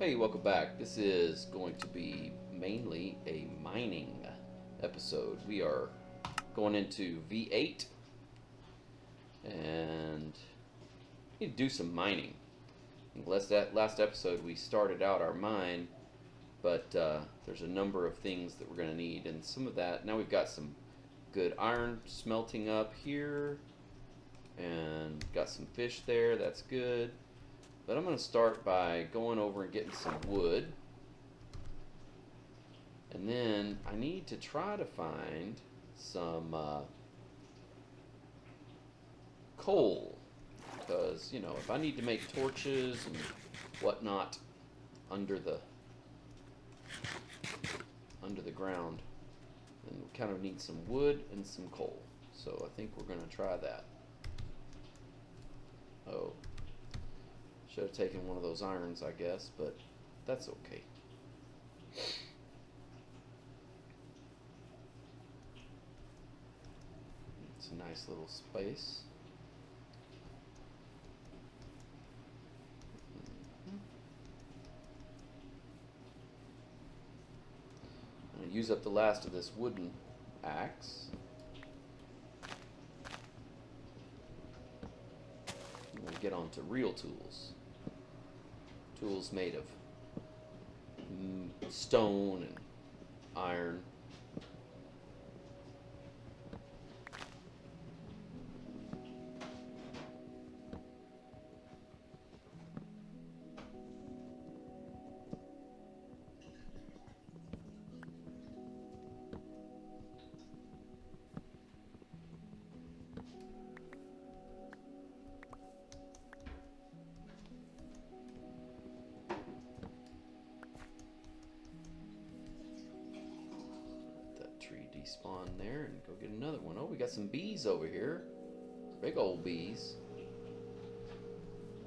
Hey, welcome back. This is going to be mainly a mining episode. We are going into V8 and need to do some mining. Last episode we started out our mine, but there's a number of things that we're going to need, and some of that, now we've got some good iron smelting up here, and got some fish there, that's good. But I'm going to start by going over and getting some wood. And then I need to try to find some coal. Because, if I need to make torches and whatnot under the ground, then we kind of need some wood and some coal. So I think we're going to try that. Oh. Should have taken one of those irons, I guess, but that's okay. It's a nice little space. I'm going to use up the last of this wooden axe. And we'll get on to real tools. Tools made of stone and iron. Despawn there and go get another one. Oh, we got some bees over here. Big old bees.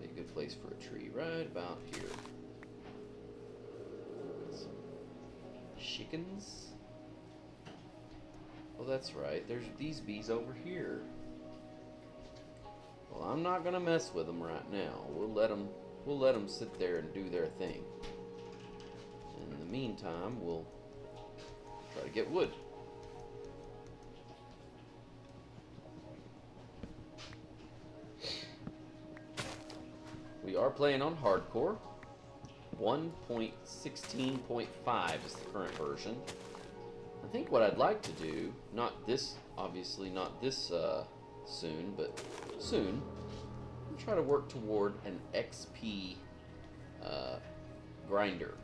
Be a good place for a tree right about here. Some chickens. Oh, that's right. There's these bees over here. Well, I'm not gonna mess with them right now. We'll let them sit there and do their thing. In the meantime, we'll try to get wood. We are playing on hardcore. 1.16.5 is the current version. I think what I'd like to do, obviously not this soon, but soon, I'll try to work toward an XP grinder.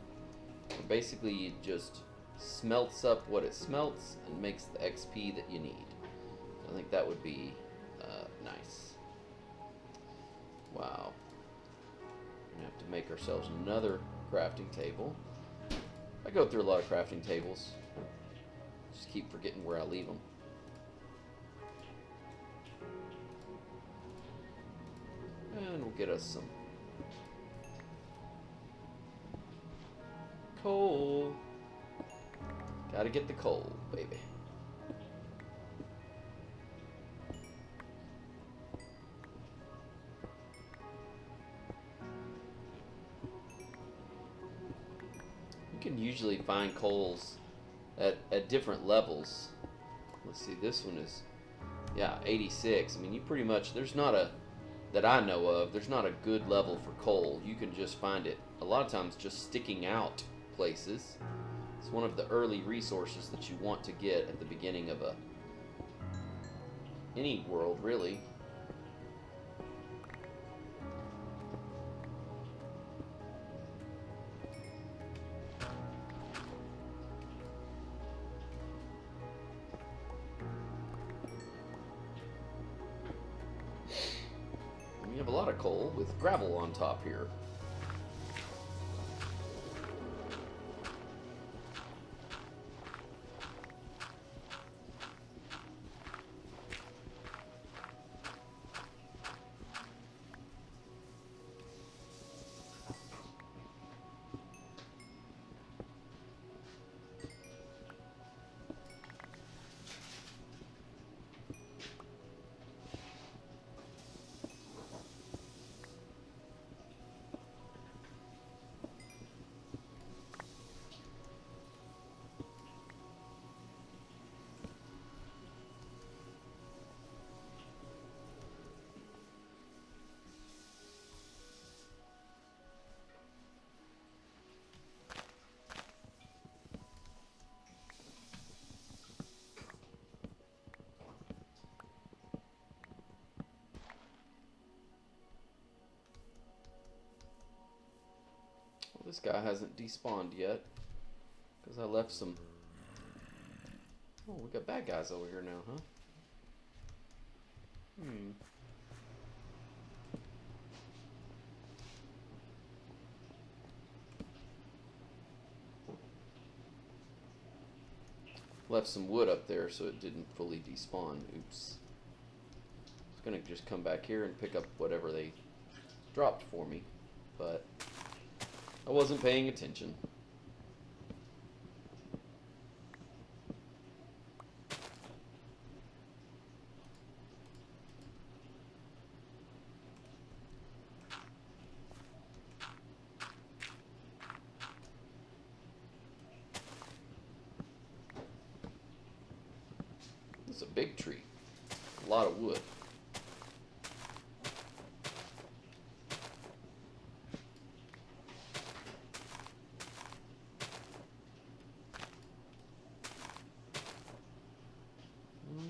Where basically it just smelts up what it smelts and makes the XP that you need. I think that would be nice. Wow. We have to make ourselves another crafting table. I go through a lot of crafting tables. Just keep forgetting where I leave them. And we'll get us some coal. Gotta get the coal, baby. You can usually find coals at different levels. Let's see, this one is, 86. I mean, you pretty much, that I know of, there's not a good level for coal. You can just find it, a lot of times, just sticking out places. It's one of the early resources that you want to get at the beginning of any world, really. We have a lot of coal with gravel on top here. This guy hasn't despawned yet because I left some. Oh, we got bad guys over here now, huh? Left some wood up there so it didn't fully despawn. Oops. It's gonna just come back here and pick up whatever they dropped for me, but I wasn't paying attention. It's a big tree. A lot of wood.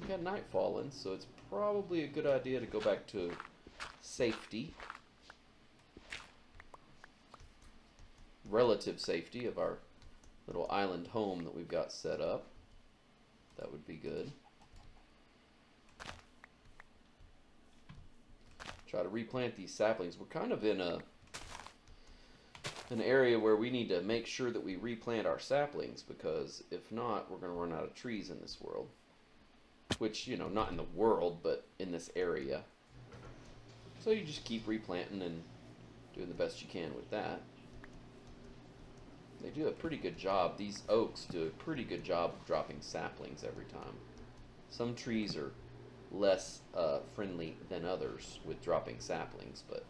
We got night falling, so it's probably a good idea to go back to safety. Relative safety of our little island home that we've got set up. That would be good. Try to replant these saplings. We're kind of in an area where we need to make sure that we replant our saplings, because if not, we're going to run out of trees in this world. Which, you know, not in the world, but in this area. So you just keep replanting and doing the best you can with that. They do a pretty good job. These oaks do a pretty good job of dropping saplings every time. Some trees are less friendly than others with dropping saplings, but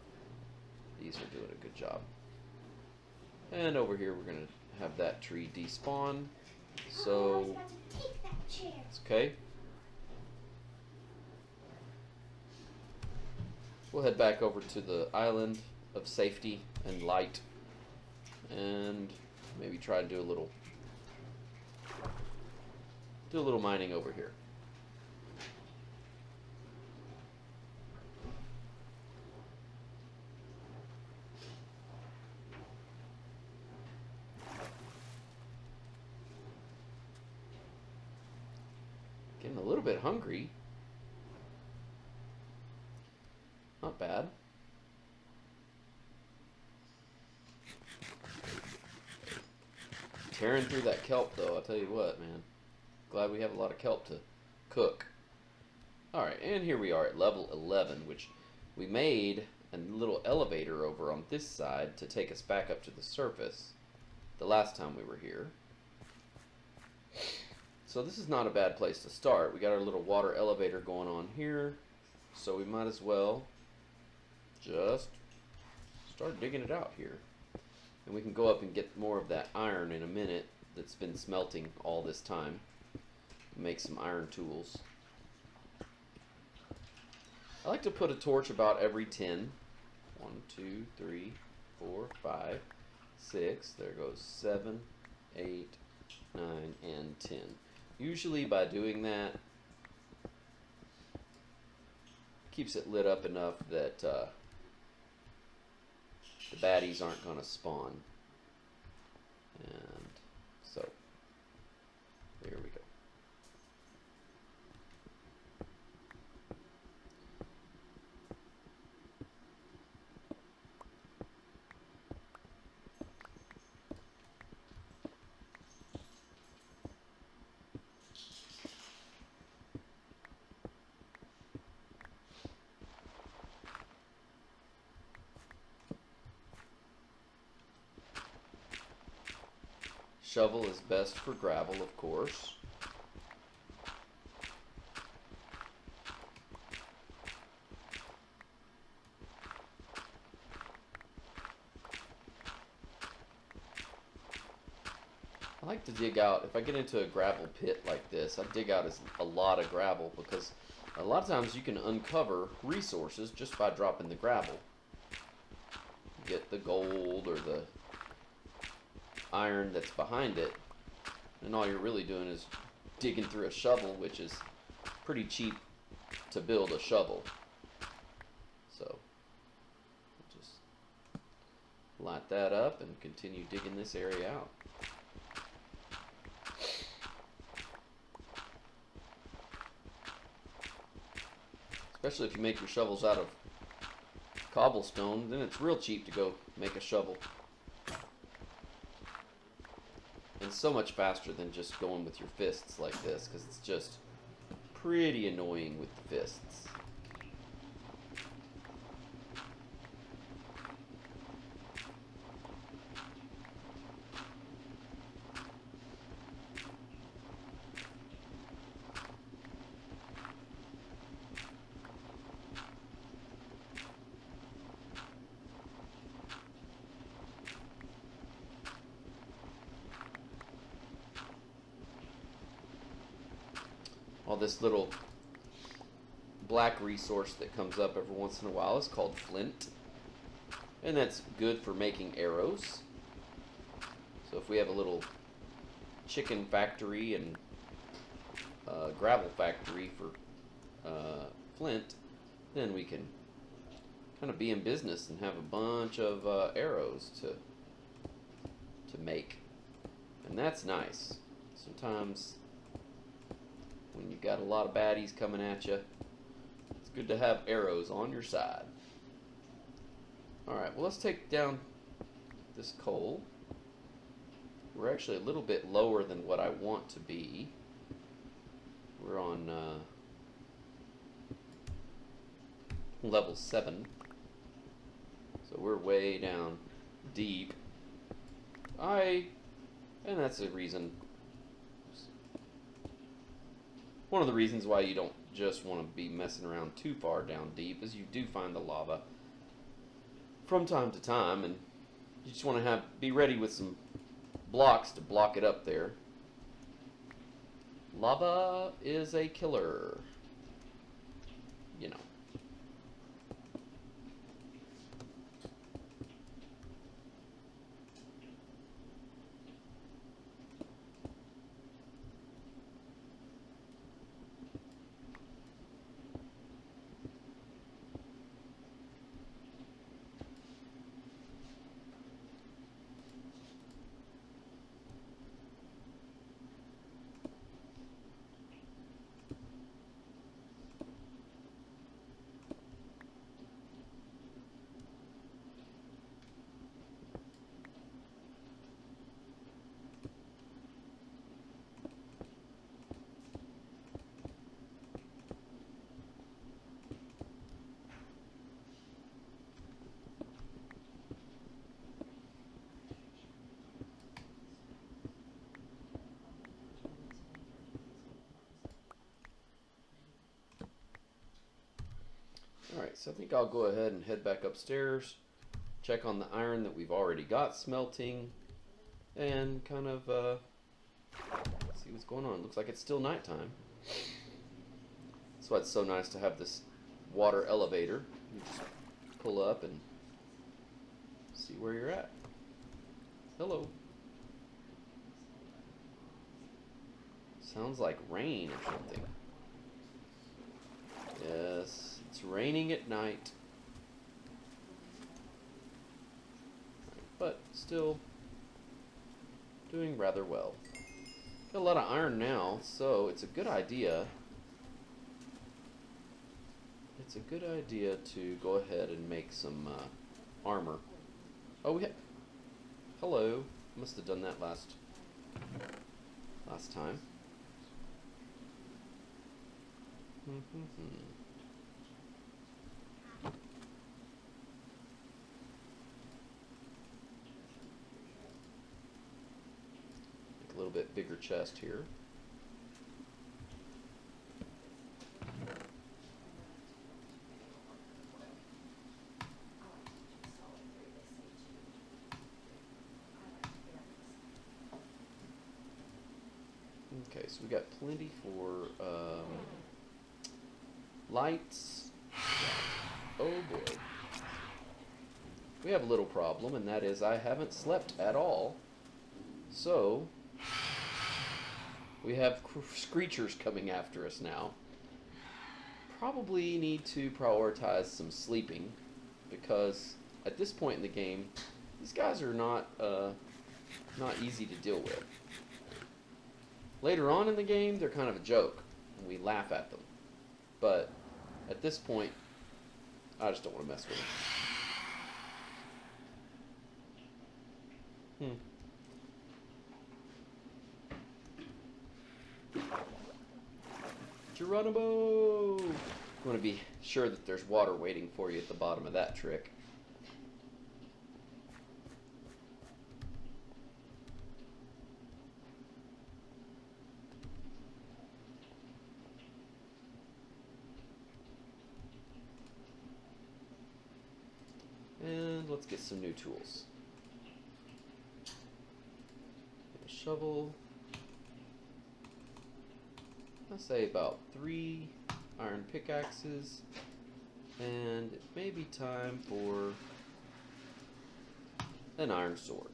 these are doing a good job. And over here we're going to have that tree despawn. So, it's okay. We'll head back over to the island of safety and light, and maybe try to do a little mining over here. Getting a little bit hungry. Not bad. Tearing through that kelp, though, I'll tell you what, man. Glad we have a lot of kelp to cook. Alright, and here we are at level 11, which we made a little elevator over on this side to take us back up to the surface the last time we were here. So this is not a bad place to start. We got our little water elevator going on here, so we might as well just start digging it out here. And we can go up and get more of that iron in a minute that's been smelting all this time. Make some iron tools. I like to put a torch about every 10. 1, 2, 3, 4, 5, 6. There goes 7, 8, 9, and 10. Usually by doing that, keeps it lit up enough that the baddies aren't going to spawn. And so, there we go. Shovel is best for gravel, of course. I like to dig out, if I get into a gravel pit like this, I dig out a lot of gravel, because a lot of times you can uncover resources just by dropping the gravel. You get the gold or the iron that's behind it, and all you're really doing is digging through a shovel, which is pretty cheap to build a shovel. So just light that up and continue digging this area out. Especially if you make your shovels out of cobblestone, then it's real cheap to go make a shovel. And so much faster than just going with your fists like this, because it's just pretty annoying with the fists. All this little black resource that comes up every once in a while is called flint, and that's good for making arrows. So if we have a little chicken factory and gravel factory for flint, then we can kind of be in business and have a bunch of arrows to make, and that's nice. Sometimes when you've got a lot of baddies coming at you, it's good to have arrows on your side. Alright, well, let's take down this coal. We're actually a little bit lower than what I want to be. We're on level 7. So we're way down deep. And that's a reason. One of the reasons why you don't just want to be messing around too far down deep is you do find the lava from time to time, and you just want to be ready with some blocks to block it up there. Lava is a killer, you know. Alright, so I think I'll go ahead and head back upstairs, check on the iron that we've already got smelting, and kind of see what's going on. Looks like it's still nighttime. That's why it's so nice to have this water elevator. You just pull up and see where you're at. Hello. Sounds like rain or something. Yes, it's raining at night. But still doing rather well. Got a lot of iron now, so it's a good idea. It's a good idea to go ahead and make some armor. Oh, we have... Hello. Must have done that last time. Make a little bit bigger chest here. Okay, so we got plenty for lights. Oh boy. We have a little problem, and that is I haven't slept at all. So, we have screechers coming after us now. Probably need to prioritize some sleeping, because at this point in the game, These guys are not easy to deal with. Later on in the game, they're kind of a joke, and we laugh at them. But at this point, I just don't want to mess with them. Geronimo! You want to be sure that there's water waiting for you at the bottom of that trick. And let's get some new tools. A shovel. I'll say about 3 iron pickaxes, and it may be time for an iron sword.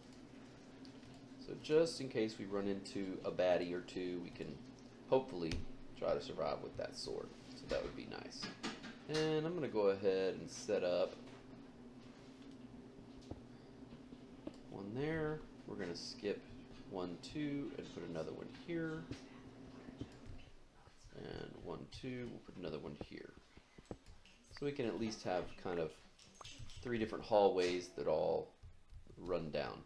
So just in case we run into a baddie or two, we can hopefully try to survive with that sword. So that would be nice. And I'm going to go ahead and set up one there. We're going to skip 1, 2, and put another one here. And 1, 2, we'll put another one here. So we can at least have kind of 3 different hallways that all run down.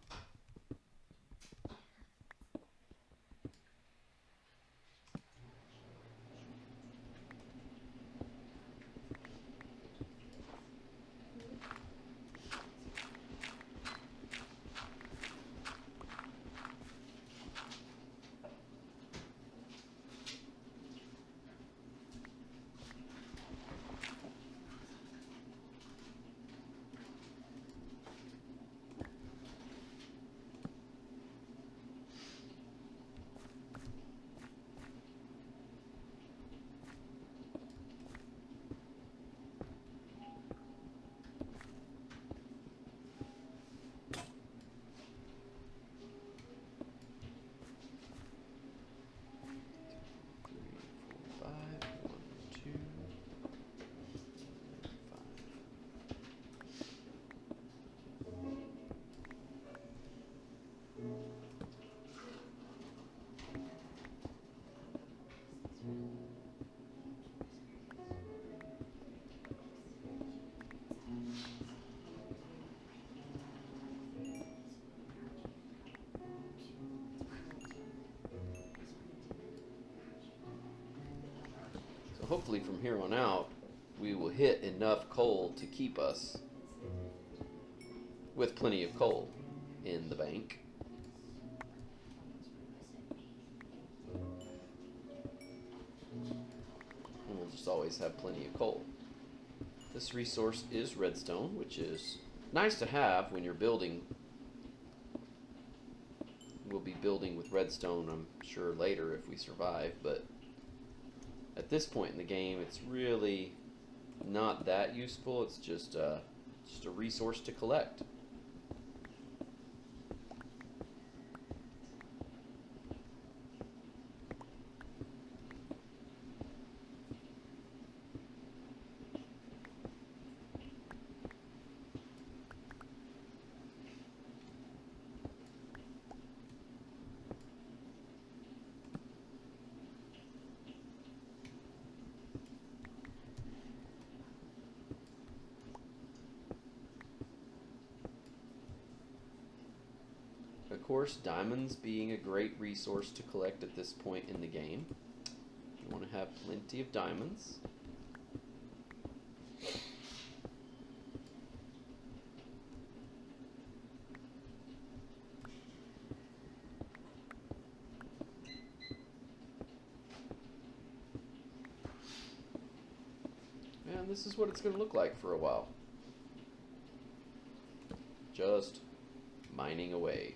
Hopefully from here on out, we will hit enough coal to keep us with plenty of coal in the bank. And we'll just always have plenty of coal. This resource is redstone, which is nice to have when you're building. We'll be building with redstone, I'm sure, later if we survive, but at this point in the game, it's really not that useful. It's just a resource to collect. Of course, diamonds being a great resource to collect at this point in the game. You want to have plenty of diamonds. And this is what it's going to look like for a while. Just mining away.